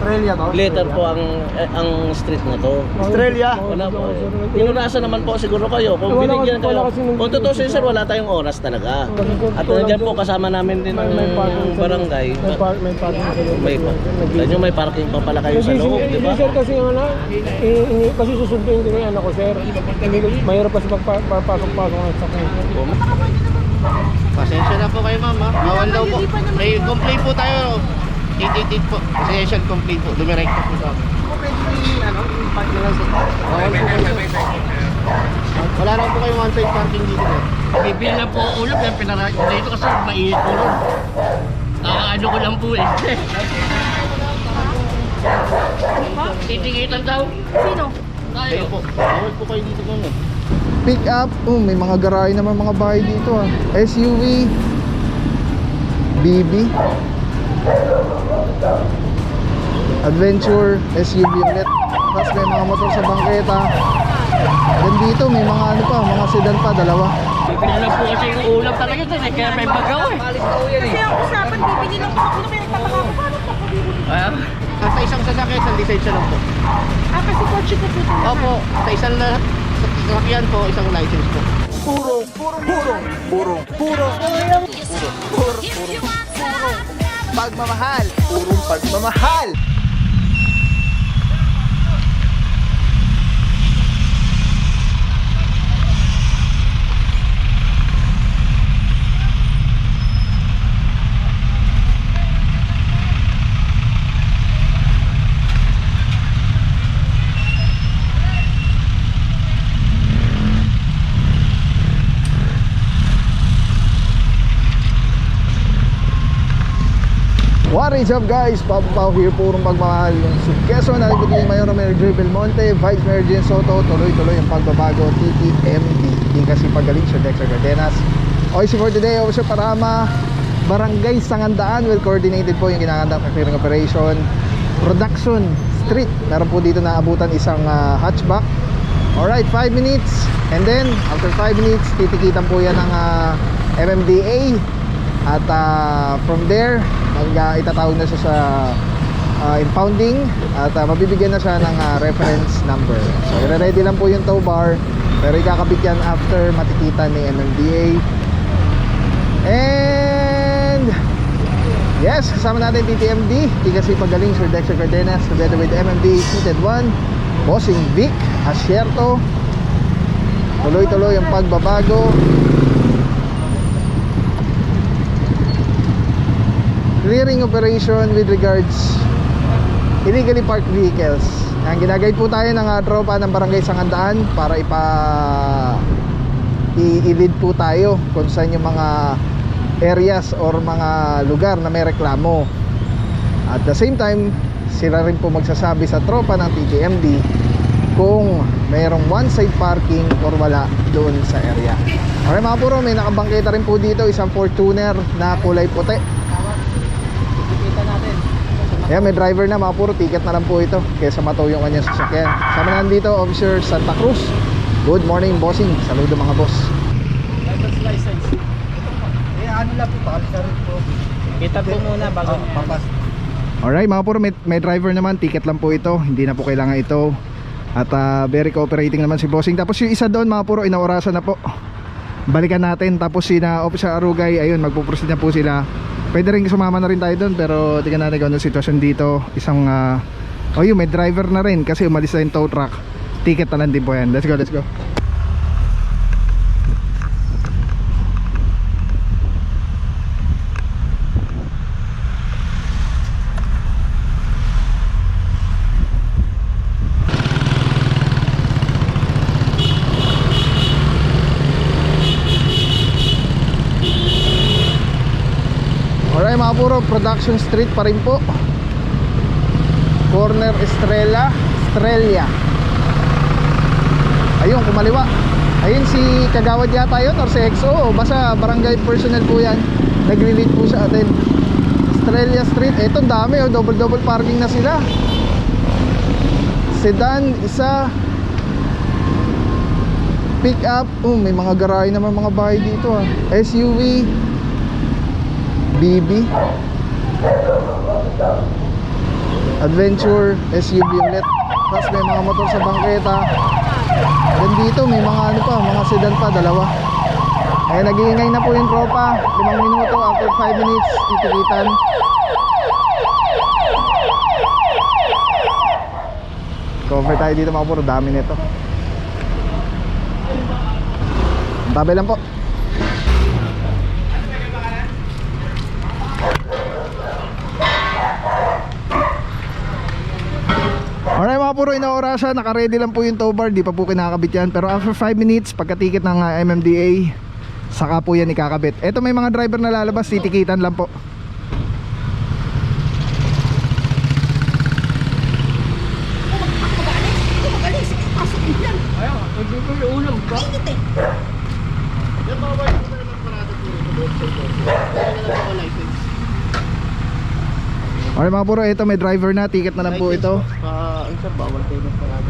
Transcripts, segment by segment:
Estrella to? Later po ang street na to. Estrella? Wala po. Pinunasan naman po siguro kayo. Kung Wala binigyan kasi- wala kayo. kasi nung- Kung totoo sir, wala tayong oras talaga. At nandiyan po kasama namin din ng barangay. May parking sa loob. May parking pa pala kayo sa loob, di ba? Sir, kasi kasi susunduin ko yung anak ko, sir. Mahirap kasi papasok-pasok ng sakyan. Pasensya na po kayo, ma'am. Bawal daw po. May complaint po tayo. 888 po. Session complaint po. Dumirekta po sa akin. Bawal po kayo. Wala lang po kayong one-side parking dito, sir. Bibili lang po ako ulam, kaya pinaraan ko dito kasi mainit po ron. Ano ko lang po eh. Titikitan daw. Sino? Kayo po. Bawal po kayo dito, ma'am. Pick up. May mga garahe naman mga bahay dito ah. SUV. BB. Adventure. SUV ulit. Tapos may mga motor sa bangketa. Then dito may mga ano pa, mga sedan pa, dalawa. Bibili lang po kasi yung ulam talaga ito eh, kaya may bagaw eh. Kasi ang usapan, bibili lang ako na may nagtataka ko. Paano ito? Sa isang sasakyan, isang lisensya lang po. Kasi kotse ko po ito. Opo. Sa isang sasakyan po, isang license po. Pagmamahal. Purong pagmamahal. What is up guys? Papa Pao here, purong pagmamahal. Yung Quezon, nalipod yung Mayor Romero J. Belmonte, Vice Mayor Jen Soto. Tuloy-tuloy ang pagbabago, TTMD. Hindi kasi pagaling, Sir Dexter Cardenas. Okay, so for today, Officer Parama, Barangay Sangandaan. Well coordinated po yung kinakandak ng clearing operation. Production Street. Meron po dito na abutan isang hatchback. Alright, 5 minutes. And then, after 5 minutes, titikitan po yan ng MMDA. At from there, itatawag na siya sa impounding. At mabibigyan na siya ng reference number. So, i-ready lang po yung tow bar. Pero ikakabit yan after matikita ni MMDA. And yes, kasama natin TTMD, di kasi pagaling Sir Dexter Cardenas, together with MMDA Seated 1, Bossing Vic Asierto. Tuloy-tuloy ang pagbabago. Clearing operation with regards illegally parked vehicles. Ang ginagayad po tayo ng tropa ng Barangay Sangandaan para i-lead po tayo kung saan yung mga areas or mga lugar na may reklamo. At the same time, sila rin po magsasabi sa tropa ng TTMD kung mayroong one-side parking or wala doon sa area. Okay mga puro, may nakabangketa rin po dito, isang Fortuner na kulay puti. Ayan, may driver na mga puro, ticket na lang po ito kaysa mataw yung kanyang sasakyan. Sama na dito, Officer Santa Cruz. Good morning, bossing. Saludo mga boss. Driver's license. Ano lang po, pakalisarin po. Kita po muna bago papas. Alright mga puro, may driver naman, ticket lang po ito. Hindi na po kailangan ito. At very cooperating naman si bossing. Tapos yung isa doon mga puro, inaorasan na po. Balikan natin. Tapos si Officer Arugay, ayun, magpuproceed na po sila. Pwede rin sumama na rin tayo doon, pero tingnan natin kung ano sitwasyon dito. Isang yun, may driver na rin kasi umalis na yung tow truck. Ticket na lang din po yan. Let's go, let's go. Alright mga puro, Production Street pa rin po. Corner Estrella. Ayun, kumaliwa. Ayun si Kagawad yata yun or si XO. Basta barangay personnel po yan. Nagre-lead po sa atin. Estrella Street. Eto dami, double parking na sila. Sedan, isa. Pick up. May mga garahe naman mga bahay dito SUV. BB. Adventure, SUV ulit. Tapos may mga motor sa bangketa. Then dito may mga ano pa, mga sedan pa, dalawa. Eh nag-iingay na po yung tropa. 5 minuto, after 5 minutes, titikitan. Cover tayo dito mga puro, dami nito. Tabi lang po. Alright mga puro, inaorasan, naka-ready lang po yung tow bar, di pa po kinakabit yan. Pero after 5 minutes, pagkatikit ng MMDA, saka po yan ikakabit. Eto may mga driver na lalabas, titikitan lang po. Yung bawal po na naman parado po ito. Kaya na po license. Alright mga puro, ito may driver na, ticket na lang po ito. Sir, bawal kayo ng parado.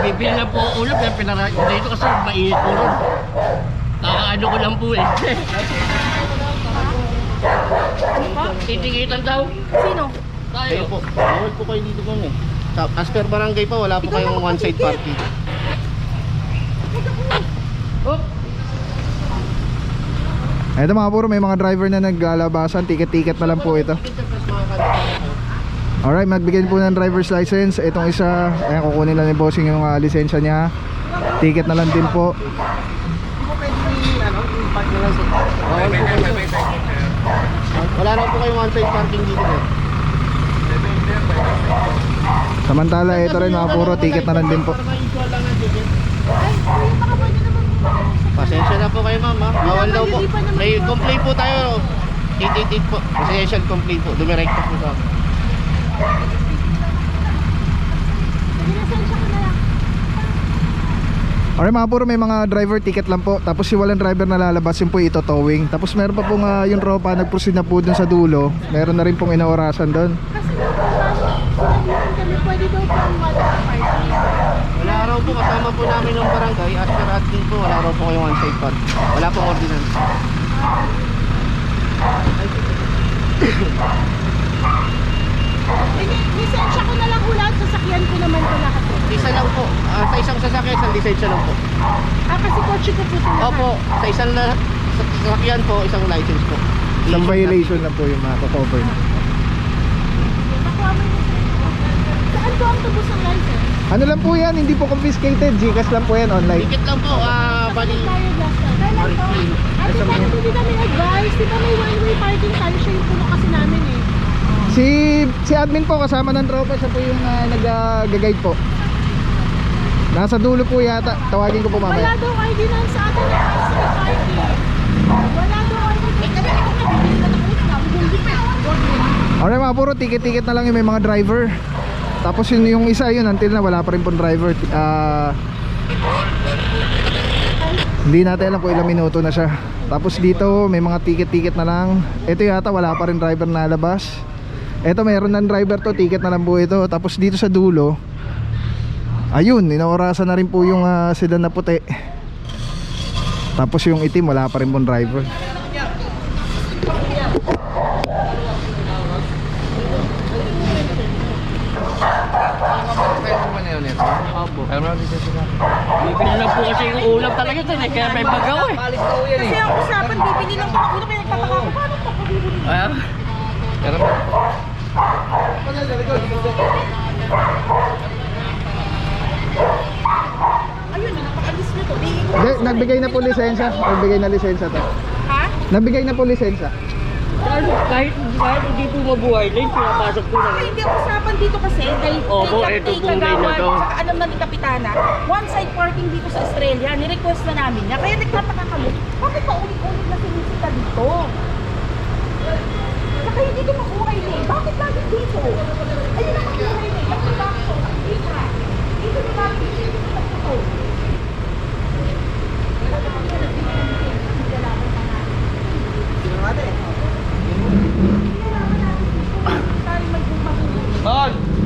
Bibili lang po ako ulam kaya pinarayo dito kasi mainit po ron. Kakaano ko lang po eh. Titikitan daw. Sino? Kayo Tayo. po, bawal po kayo dito po eh. As per barangay pa, wala po kayong one side parking. Oh, Ito mga puro, may mga driver na naglalabasan, ticket-ticket na lang po ito. Alright, magbigay po ng driver's license. Itong isa, ayan, kukunin lang ni bossing yung lisensya niya. Ticket na lang din po. Wala na po kayong one side parking dito eh. Samantala, ito rin mga puro, ticket na lang din po. Pasensya na po kayo ma'am ha. Bawal daw po. May complaint po tayo. Titit po. Essential complaint po. Dumirekta po sa akin. Alright mga puro, may mga driver ticket lang po. Tapos yung walang driver na lalabas, yun po ito towing. Tapos meron pa pong yung tropa, nag-proceed na po dun sa dulo. Meron na rin pong inaorasan dun. Pwede daw po ang water parking. Wala raw po kasama po namin ng barangay. As per admin po, wala raw po kayong one side park. Wala pong ordinance. Lisensya ko na lang ulat, sasakyan ko naman ko lahat. Isa lang po. Sa isang sasakyan, isang lisensya lang po. Kasi kotse ko po ito lahat. Opo, sa isang sasakyan po, isang license po. Isang violation na po yung cover na. Nakuha mo yung saan po ang tubos ng license? Ano lang po yan, hindi po confiscated. Gcash lang po yan online. Ticket lang po, bali. Tayo last time. Kailan po? Ate, paano po din namin advice? Di ba may one-way parking tayo? Siya yung puno kasi namin eh. Si admin po kasama ng tropa, siya po yung nag-guide po. Nasa dulo po yata. Tawagin ko po Wala mamaya. daw ordinance sa atin ng bicycle parking. Wala daw ordinance. Kami ako nabibili na ng utang. Hindi pa ako. Alright mga puro, ticket-ticket na lang yung may mga driver. Tapos yung isa yun, until na wala pa rin pong driver. Hindi natin alam kung ilang minuto na siya. Tapos dito may mga ticket-ticket na lang. Ito yata wala pa rin driver na labas. Ito meron ng driver to, ticket na lang po ito. Tapos dito sa dulo, ayun, inaorasan na rin po yung sedan na puti. Tapos yung itim wala pa rin pong driver. bibili lang po kasi yung ulam talaga ito eh. Kaya may bagaw eh. Kasi ang usapan, bibili lang ako. Ano kaya nagtataka ako? Paano pa ako bibili? Ayun, napakalis nito. Nagbigay na po lisensya. Nagbigay na lisensya to. Ha? Nagbigay na po lisensya. Kahit hindi po mabuhay din, pinapasok po Ay, hindi ang usapan dito kasi dahil Opo, kay ito po Kagawad, nila to. saka alam na ni Kapitana, one side parking dito sa Australia, ni-request na namin niya. Kaya nagtataka kami, bakit pa ulit-ulit na sinisita dito? Saka hindi ko makuhay niya eh. Bakit lagi dito? Ayun ang makuhay niya eh. Bakit bakit? Dito na. Dito na lagi sinisita dito.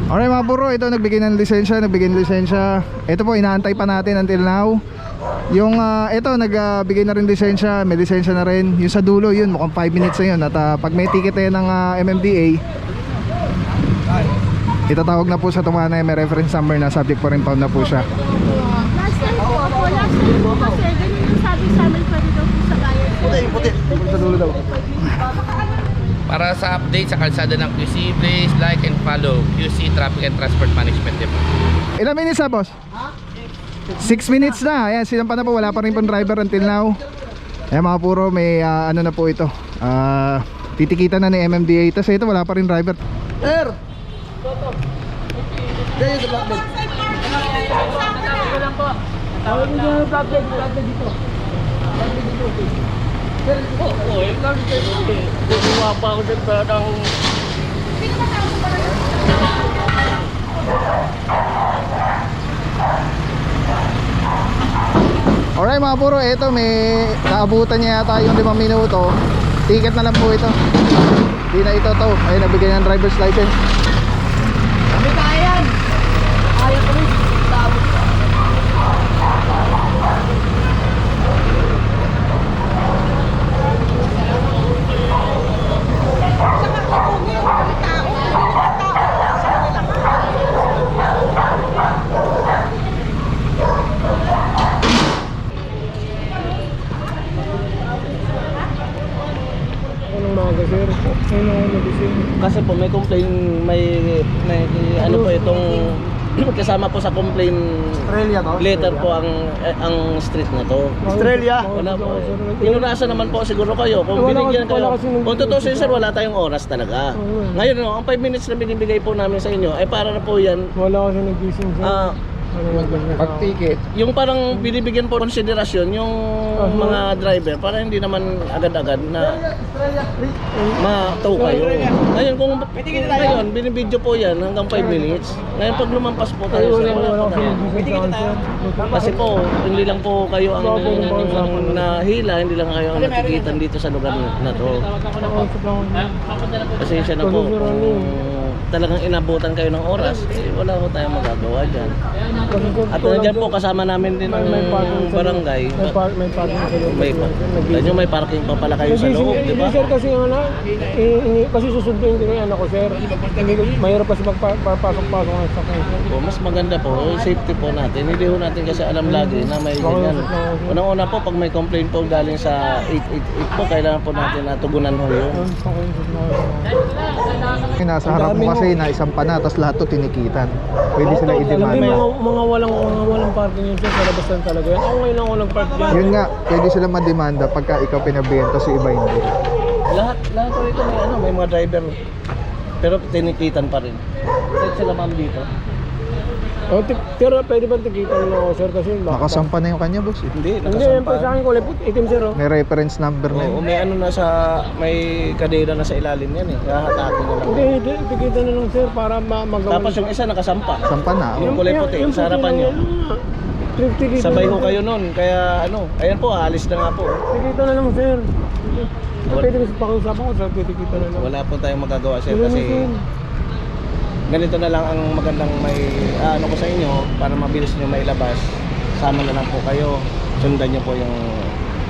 Alright mga bro, ito nagbigay ng lisensya, Ito po, inaantay pa natin until now. Yung ito, nagbigay na rin lisensya, may lisensya na rin. Yung sa dulo, yun, mukhang 5 minutes na yun. At pag may ticket na yan ng MMDA, Itatawag na po sa tumana, may reference number na, subject for impound na po siya. Last time po kasi ganun yung sabi sa amin pwede daw po sa bayan. Puti. Sa dulo daw. Para sa update sa kalsada ng QC, please like and follow QC Traffic and Transport Management Depot. Ilan minutes na, boss? 6 minutes na. Ayan, sinampa na po. Wala pa rin pong driver until now. Ayan mga puro, may ano na po ito. Titikita na ni MMDA. Tapos ito, wala pa rin driver. Sir! Diyan sa black belt. Tawag nyo yung blackbed dito. Oo, eh, lang gumawa pa ako dyan para ng... Alright mga puro, ito may naabutan niya yata yung 5 minuto. Ticket na lang po ito. Hindi na ito to. Ayun, nabigay ng driver's license. Kami kayan! Kaya kami. Kasi po may complaint, may ano po itong kasama po sa complaint Australia to? letter po ang street na to. Australia? Wala po. Inunasan naman po siguro kayo. Kung binigyan kayo. Kung totoo sir, wala tayong oras talaga. Ngayon, no, ang 5 minutes na binibigay po namin sa inyo, ay para na po yan. Wala kasi nag-gising sir. Pag ticket. Yung parang binibigyan po konsiderasyon yung mga driver para hindi naman agad-agad na ma-tow kayo. Ngayon kung ngayon binibidyo po yan hanggang 5 minutes. Ngayon pag lumampas po tayo sa kasi po hindi lang po kayo ang nahila, hindi lang kayo ang natikitan dito sa lugar na to. Pasensya na po kung talagang inabutan kayo ng oras, wala ko tayong magagawa dyan. At nandiyan po kasama namin din ng barangay. May parking sa loob. May parking pa pala kayo sa loob, di ba? Hindi sir kasi yung kasi susunduin din yung anak ko sir. Mahirap kasi magpapasok-pasok ng sakay. Mas maganda po, safety po natin. Hindi po natin kasi alam lagi na may ganyan. Unang-una po, pag may complaint po galing sa 888 po, kailangan po natin na tugunan ho yun. Nasa harap mo kasi na isang pana, tapos lahat to tinikitan. Pwede sila i-demand. Mga walang parking yun sir, sa labas lang talaga yan. Ako ngayon lang ako nag-park dyan. Yun nga, pwede sila mademanda pagka ikaw pinabenta sa iba hindi. Lahat po ito may mga driver. Pero tinikitan pa rin. Set sila ma'am dito. Pero pwede ba tikitan nila ako sir kasi Nakasampa na yung kanya, boss. Hindi, Hindi, yung sa akin kulay itim sir oh. May reference number na Oo, yun. may ano na sa may kadena na sa ilalim yan eh. Hahatakin na lang. Hindi, tikitan na lang sir para magawa. Tapos yung isa nakasampa. Sampa na. Yung kulay puti sa harapan nyo. Sabay ho kayo nun. Kaya ano, ayan po, alis na nga po. Tikitan na lang sir. Pwede kasi pakiusapan ko sir, tikitan na lang. Wala po tayong magagawa sir kasi ganito na lang ang magandang may ano ko sa inyo para mabilis nyo mailabas. Sama na lang po kayo. Sundan nyo po yung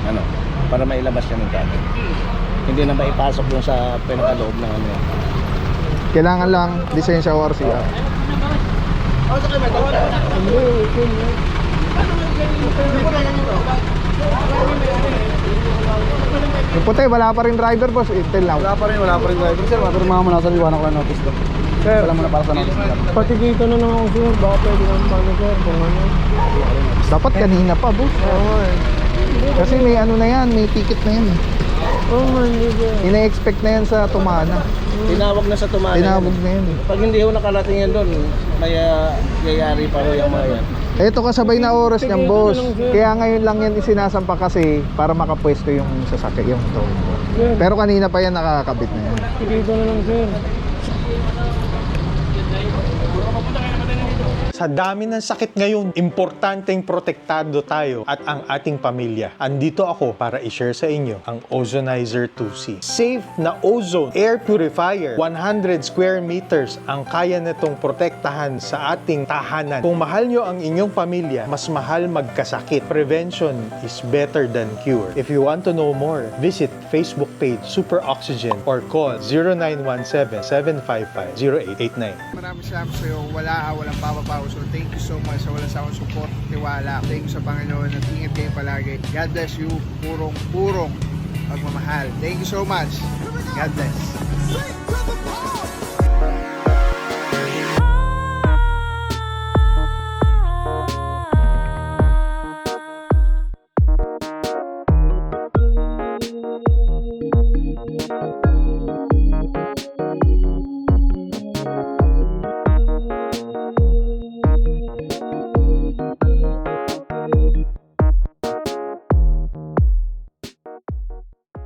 ano para mailabas nyo ng kagad. Hindi na maipasok dun sa pinakaloob ng ano. Kailangan lang lisensya or CR. Yung puti, wala pa rin driver, boss. Until now. Wala pa rin driver sir. Mapirmahan mo na sa liwanag ko ng notice ko. Sir, Wala mo na para sa notice ko. patikitan na lang ako sir. Baka pwede naman paano sir kung ano. Dapat kanina pa, boss. Kasi may ano na yan, may ticket na yan. Oo nga, hindi sir. Ina-expect na yan sa Tumana. Tinawag na sa tumana. Tinawag na yan. Pag hindi ho nakarating yan doon, may yayari pa ho yung mga yan. Ito kasabay na oras niyan, boss. Kaya ngayon lang yan isinasampa kasi para makapwesto yung sasakyan, yung tow. Pero kanina pa yan nakakabit na yan. Tikitan na lang sir. Sa dami ng sakit ngayon, importanteng protektado tayo at ang ating pamilya. Andito ako para i-share sa inyo ang Ozonizer 2C. Safe na ozone air purifier. 100 square meters ang kaya nitong protektahan sa ating tahanan. Kung mahal nyo ang inyong pamilya, mas mahal magkasakit. Prevention is better than cure. If you want to know more, visit Facebook page Super Oxygen or call 0917-755-0889. Maraming salamat sa iyo. Walang papapaw. So thank you so much sa walang sawang support, tiwala. Thank you sa Panginoon at ingat kayo palagi. God bless you. Purong pagmamahal. Thank you so much. God bless.